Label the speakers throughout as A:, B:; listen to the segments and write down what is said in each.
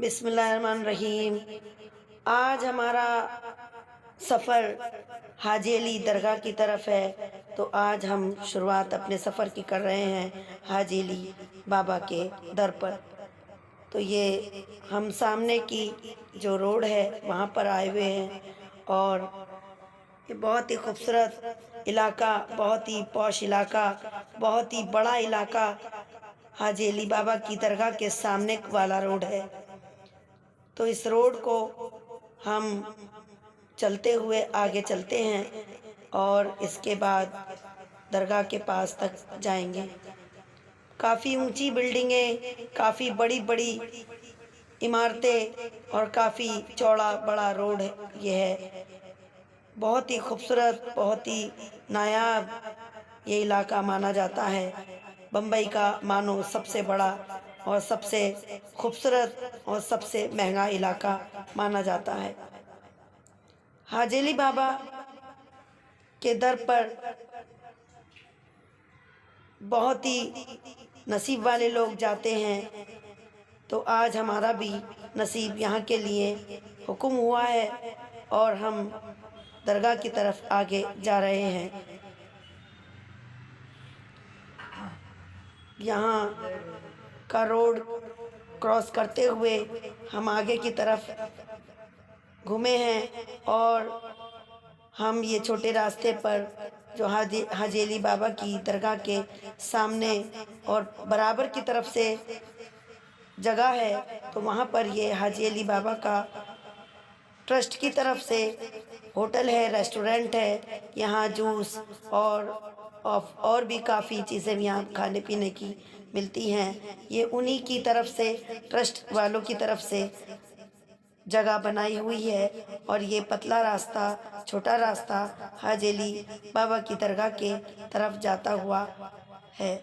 A: बिस्मिल्लाहिर्रहमानिर्रहीम। आज हमारा सफ़र हाजी अली दरगाह की तरफ है। तो आज हम शुरुआत अपने सफ़र की कर रहे हैं हाजी अली बाबा के दर पर। तो ये हम सामने की जो रोड है वहाँ पर आए हुए हैं और ये बहुत ही खूबसूरत इलाका, बहुत ही पॉश इलाका, बहुत ही बड़ा इलाका हाजी अली बाबा की दरगाह के सामने वाला रोड है। तो इस रोड को हम चलते हुए आगे चलते हैं और इसके बाद दरगाह के पास तक जाएंगे। काफ़ी ऊंची बिल्डिंगें, काफ़ी बड़ी बड़ी इमारतें और काफ़ी चौड़ा बड़ा रोड है। ये है बहुत ही खूबसूरत, बहुत ही नायाब ये इलाका माना जाता है। बम्बई का मानो सबसे बड़ा और सबसे खूबसूरत और सबसे महंगा इलाका माना जाता है। हाजी अली बाबा के दर पर बहुत ही नसीब वाले लोग जाते हैं। तो आज हमारा भी नसीब यहाँ के लिए हुक्म हुआ है और हम दरगाह की तरफ आगे जा रहे हैं। यहाँ का रोड क्रॉस करते हुए हम आगे की तरफ घूमे हैं और हम ये छोटे रास्ते पर जो हाजी अली बाबा की दरगाह के सामने और बराबर की तरफ से जगह है, तो वहाँ पर ये हाजी अली बाबा का ट्रस्ट की तरफ से होटल है, रेस्टोरेंट है। यहाँ जूस और भी काफ़ी चीज़ें यहाँ खाने पीने की मिलती हैं। ये उन्हीं की तरफ से, ट्रस्ट वालों की तरफ से जगह बनाई हुई है और ये पतला रास्ता, छोटा रास्ता हाजी अली बाबा की दरगाह के तरफ जाता हुआ है।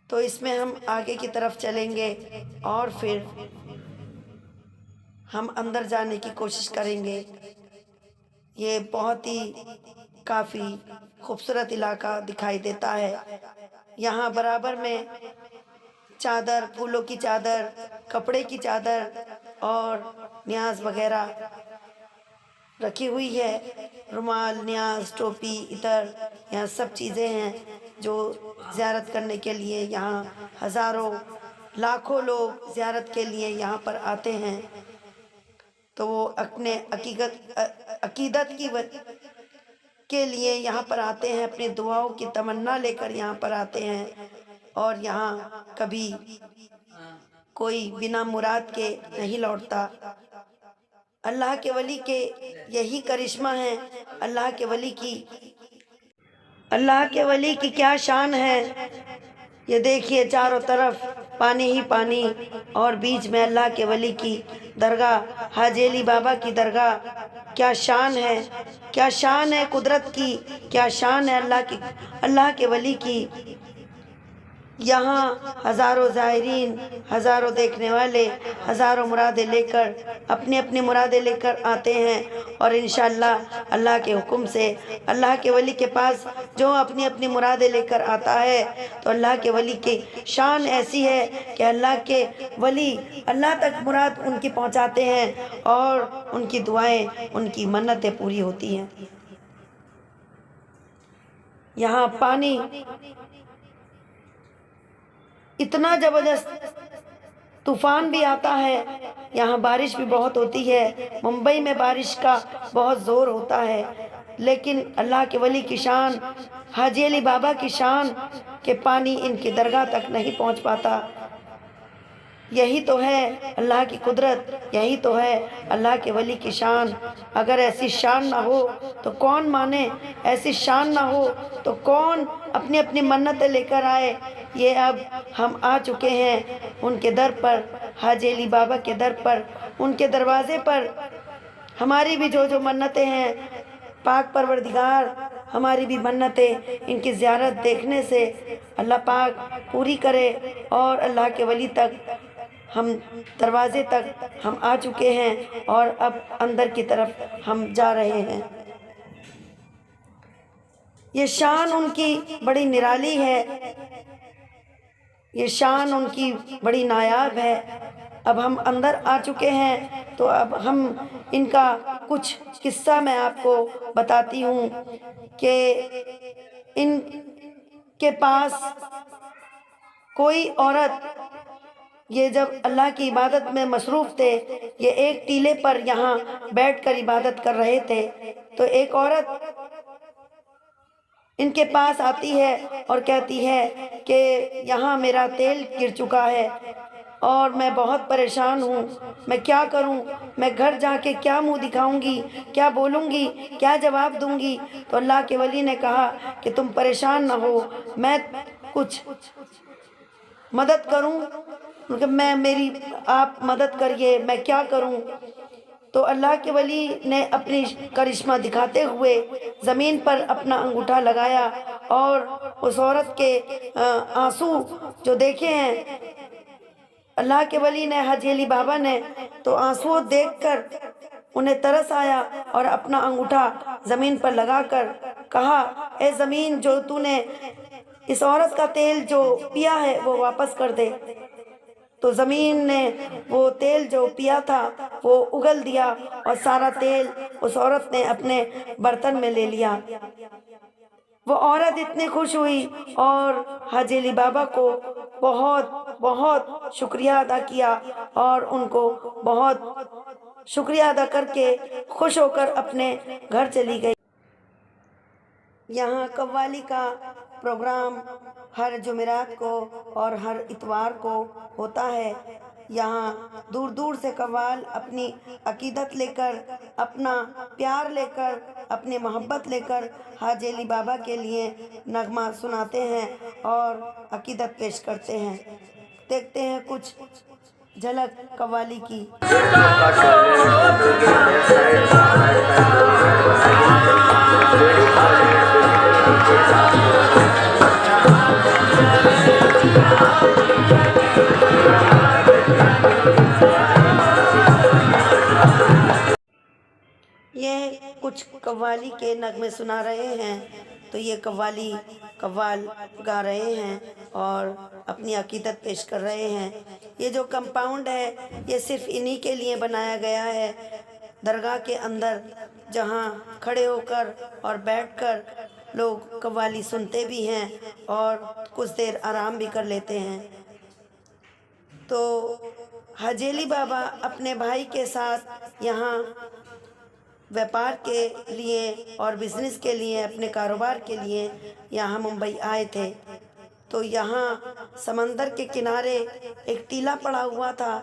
A: तो इसमें हम आगे की तरफ चलेंगे और फिर हम अंदर जाने की कोशिश करेंगे। ये बहुत ही काफ़ी खूबसूरत इलाका दिखाई देता है। यहाँ बराबर में चादर, फूलों की चादर, कपड़े की चादर और न्याज वगैरह रखी हुई है। रुमाल, न्याज, टोपी, इतर, यहाँ सब चीज़ें हैं जो ज़ियारत करने के लिए यहाँ हज़ारों लाखों लोग ज़ियारत के लिए यहाँ पर आते हैं। तो वो अपने अकीदत के लिए यहाँ पर आते हैं, अपनी दुआओं की तमन्ना लेकर यहाँ पर आते हैं। और यहाँ कभी कोई बिना मुराद के नहीं लौटता। अल्लाह के वली के यही करिश्मा है। अल्लाह के वली की क्या शान है। ये देखिए चारों तरफ पानी ही पानी और बीच में अल्लाह के वली की दरगाह, हाजी अली बाबा की दरगाह। क्या शान है, क्या शान है कुदरत की, क्या शान है अल्लाह के वली की। यहाँ हज़ारों ज़ायरीन, हज़ारों देखने वाले, हज़ारों मुरादें लेकर, अपनी अपनी मुरादें लेकर आते हैं। और इंशाअल्लाह अल्लाह के हुक्म से अल्लाह के वली के पास जो अपनी अपनी मुरादें लेकर आता है, तो अल्लाह के वली की शान ऐसी है कि अल्लाह के वली अल्लाह तक मुराद उनकी पहुँचाते हैं और उनकी दुआएं, उनकी मन्नतें पूरी होती हैं। यहाँ पानी इतना ज़बरदस्त तूफान भी आता है, यहाँ बारिश भी बहुत होती है। मुंबई में बारिश का बहुत ज़ोर होता है, लेकिन अल्लाह के वली की शान, हाजी अली बाबा की शान के पानी इनकी दरगाह तक नहीं पहुँच पाता। यही तो है अल्लाह की कुदरत, यही तो है अल्लाह के वली की शान। अगर ऐसी शान ना हो तो कौन माने, ऐसी शान ना हो तो कौन अपनी अपनी मन्नतें लेकर आए। ये अब हम आ चुके हैं उनके दर पर, हाजी अली बाबा के दर पर, उनके दरवाज़े पर। हमारी भी जो जो मन्नतें हैं, पाक परवरदिगार हमारी भी मन्नतें इनकी ज़ियारत देखने से अल्लाह पाक पूरी करे। और अल्लाह के वली तक हम दरवाज़े तक हम आ चुके हैं और अब अंदर की तरफ हम जा रहे हैं। ये शान उनकी बड़ी निराली है, ये शान उनकी बड़ी नायाब है। अब हम अंदर आ चुके हैं, तो अब हम इनका कुछ किस्सा मैं आपको बताती हूँ कि इनके पास कोई औरत, ये जब अल्लाह की इबादत में मसरूफ़ थे, ये एक टीले पर यहाँ बैठकर इबादत कर रहे थे, तो एक औरत इनके पास आती है और कहती है कि यहाँ मेरा तेल गिर चुका है और मैं बहुत परेशान हूँ, मैं क्या करूँ, मैं घर जाके क्या मुंह दिखाऊंगी, क्या बोलूँगी, क्या जवाब दूंगी। तो अल्लाह के वली ने कहा कि तुम परेशान ना हो, मैं कुछ मदद करूं, मतलब मैं मेरी आप मदद करिए, मैं क्या करूं। तो अल्लाह के वली ने अपनी करिश्मा दिखाते हुए ज़मीन पर अपना अंगूठा लगाया और उस औरत के आंसू जो देखे हैं अल्लाह के वली ने, हाजी अली बाबा ने, तो आंसू देखकर उन्हें तरस आया और अपना अंगूठा ज़मीन पर लगाकर कहा, ए ज़मीन, जो तूने इस औरत का तेल जो पिया है वो वापस कर दे। तो ज़मीन ने वो तेल जो पिया था वो उगल दिया और सारा तेल उस औरत ने अपने बर्तन में ले लिया। वो औरत इतनी खुश हुई और हाजी अली बाबा को बहुत बहुत शुक्रिया अदा किया और उनको बहुत शुक्रिया अदा करके खुश होकर अपने घर चली गई। यहाँ कव्वाली का प्रोग्राम हर जुमेरात को और हर इतवार को होता है। यहाँ दूर दूर से कव्वाल अपनी अकीदत लेकर, अपना प्यार लेकर, अपनी मोहब्बत लेकर हाजी अली बाबा के लिए नगमा सुनाते हैं और अकीदत पेश करते हैं। देखते हैं कुछ झलक कव्वाली की। ये कुछ कव्वाली के नगमे सुना रहे हैं, तो ये कव्वाल गा रहे हैं और अपनी अकीदत पेश कर रहे हैं। ये जो कंपाउंड है ये सिर्फ इन्हीं के लिए बनाया गया है, दरगाह के अंदर, जहाँ खड़े होकर और बैठकर लोग कव्वाली सुनते भी हैं और कुछ देर आराम भी कर लेते हैं। तो हाजी अली बाबा अपने भाई के साथ यहाँ व्यापार के लिए और बिज़नेस के लिए, अपने कारोबार के लिए यहाँ मुंबई आए थे। तो यहाँ समंदर के किनारे एक टीला पड़ा हुआ था,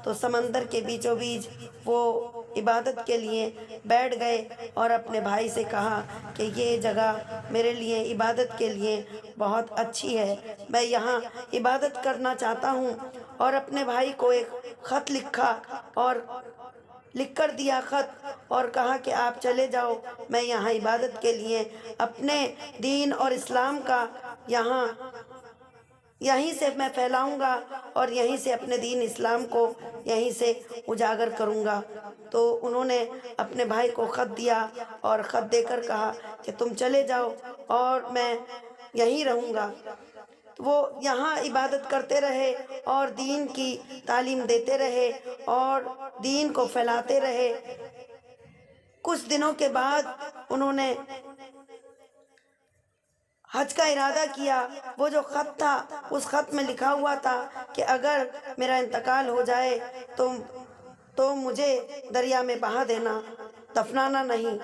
A: तो समंदर के बीचों बीच वो इबादत के लिए बैठ गए और अपने भाई से कहा कि ये जगह मेरे लिए इबादत के लिए बहुत अच्छी है, मैं यहाँ इबादत करना चाहता हूँ। और अपने भाई को एक ख़त लिखा और लिख कर दिया ख़त और कहा कि आप चले जाओ, मैं यहाँ इबादत के लिए अपने दीन और इस्लाम का यहीं से मैं फैलाऊंगा और यहीं से अपने दीन इस्लाम को यहीं से उजागर करूंगा। तो उन्होंने अपने भाई को ख़त दिया और ख़त देकर कहा कि तुम चले जाओ और मैं यहीं रहूँगा। वो यहाँ इबादत करते रहे और दीन की तालीम देते रहे और दीन को फैलाते रहे। कुछ दिनों के बाद उन्होंने हज का इरादा किया। वो जो ख़त था, उस ख़त में लिखा हुआ था कि अगर मेरा इंतकाल हो जाए तो मुझे दरिया में बहा देना, दफनाना नहीं।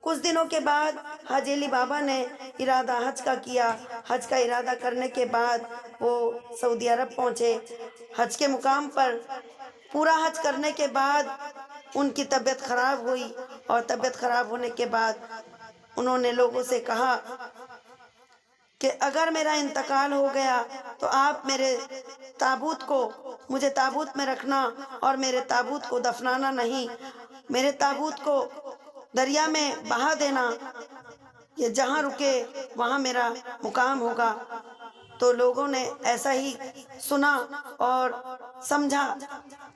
A: कुछ दिनों के बाद हाजी अली बाबा ने इरादा हज का किया। हज का इरादा करने के बाद वो सऊदी अरब पहुँचे। हज के मुकाम पर पूरा हज करने के बाद उनकी तबीयत ख़राब हुई और तबीयत ख़राब होने के बाद उन्होंने लोगों से कहा कि अगर मेरा इंतकाल हो गया तो आप मेरे ताबूत को, मुझे ताबूत में रखना और मेरे ताबूत को दफनाना नहीं, मेरे ताबूत को दरिया में बहा देना, ये जहाँ रुके वहाँ मेरा मुकाम होगा। तो लोगों ने ऐसा ही सुना और समझा।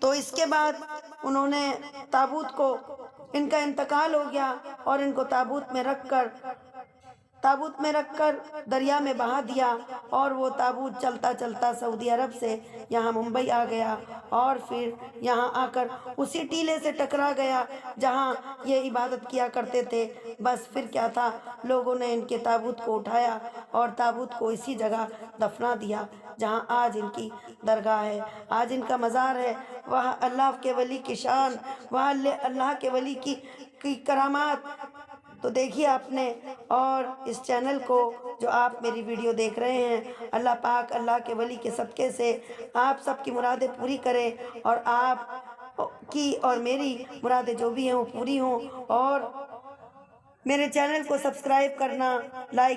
A: तो इसके बाद उन्होंने ताबूत को, इनका इंतकाल हो गया और इनको ताबूत में रखकर ताबूत में रखकर दरिया में बहा दिया और वो ताबूत चलता चलता सऊदी अरब से यहाँ मुंबई आ गया और फिर यहाँ आकर उसी टीले से टकरा गया जहाँ ये इबादत किया करते थे। बस फिर क्या था, लोगों ने इनके ताबूत को उठाया और ताबूत को इसी जगह दफना दिया जहाँ आज इनकी दरगाह है, आज इनका मज़ार है। वह अल्लाह के वली की शान, वह अल्लाह के वली की करामात तो देखिए आपने। और इस चैनल को जो आप मेरी वीडियो देख रहे हैं, अल्लाह पाक अल्लाह के वली के सदक़े से आप सबकी मुरादें पूरी करें और आप की और मेरी मुरादें जो भी हैं वो पूरी हों। और मेरे चैनल को सब्सक्राइब करना, लाइक